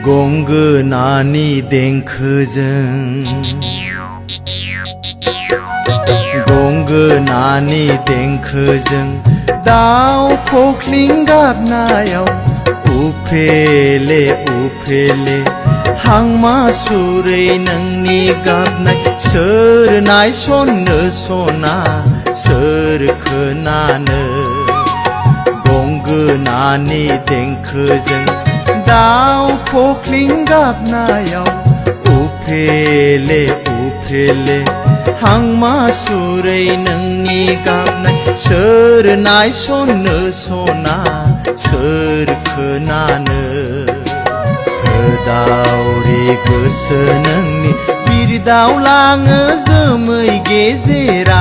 गंगोनानि देंखोजों गंगोनानि देंखोजों दाउ खख्लिं गाबनायाव उफेले उफेले हांमा सुरै नोंनि गाबनाय सोर नायसननो सना सोर खोनानो गंगोनानि देंखोजों दाउ खख्लिं गाबनायाव उफेले उफेले हांमा सुरै नोंनि गाबनाय सोर नायसननो सना सोर खोनानो होदावरि गोसो नोंनि बिरदावलाङो जोमै गेजेराव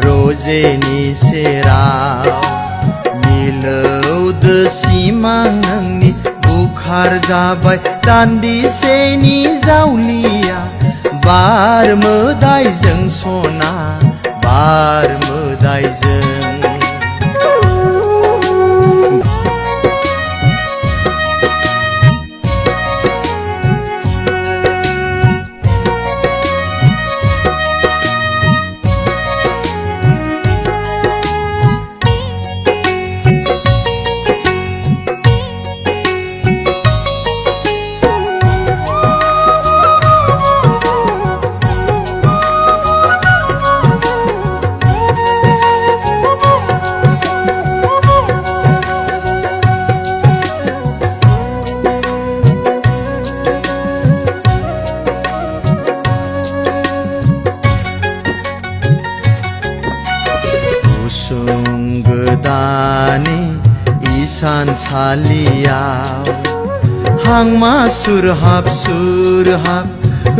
रजेनि सेराव मिलौदो सिमां नोंनि बुखार जाबाय दान्दिसेनि जावलिया बार मोदायजों सना बार मोदायजों गोदानि इसानसालियाव हांमा सुरहाब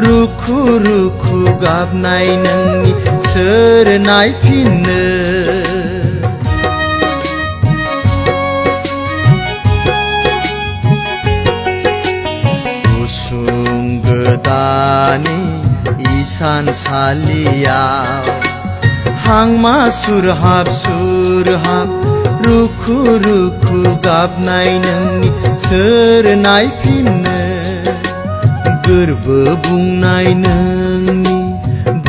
रुखु रुखु गाबनाय नोंनि सोर नायफिननो गुसुं गोदानि इसानसालियाव हांमा सुरहाब रुखु रुखु गाबनाय नोंनि सोर नायफिननो गोरबो बुंनाय नोंनि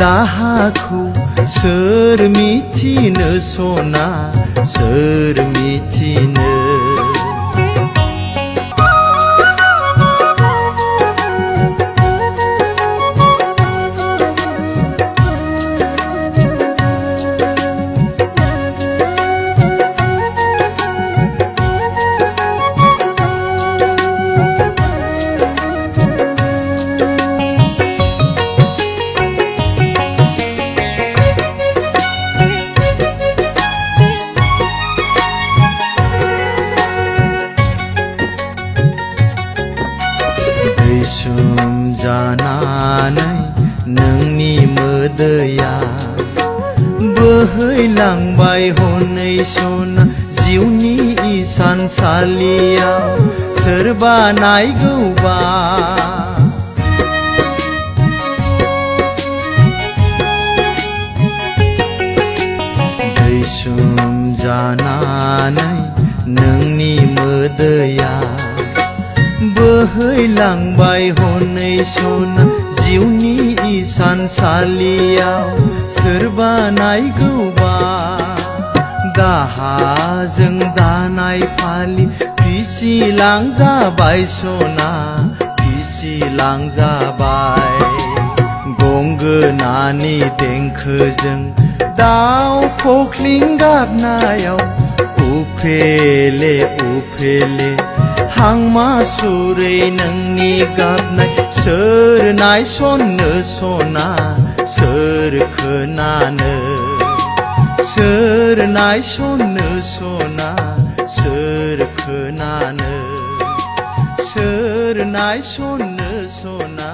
दाहाखौ सोर मिथिनो सना सोर मिथिनो दैसुम जानानै नोंनि मोदैया बोहैलांबाय हनै सना जिउनि इसानसालियाव सोरबा नायगौबा दैसुम जानानै नोंनि मोदैया बोहैलांबाय हनै सना जिउनि इसानसालियाव सोरबा नायगौबा दाहाजों दानाय फालि फिसिलांजाबाय सना फिसिलांजाबाय गंगोनानि देंखोजों दाउ खख्लिं गाबनायाव उफेले उफेले हांमा सुरै नोंनि गाबनाय सोर नायसननो सना सोर खोनानो सोर नायसननो सना सोर खोनानो सोर नायसननो सना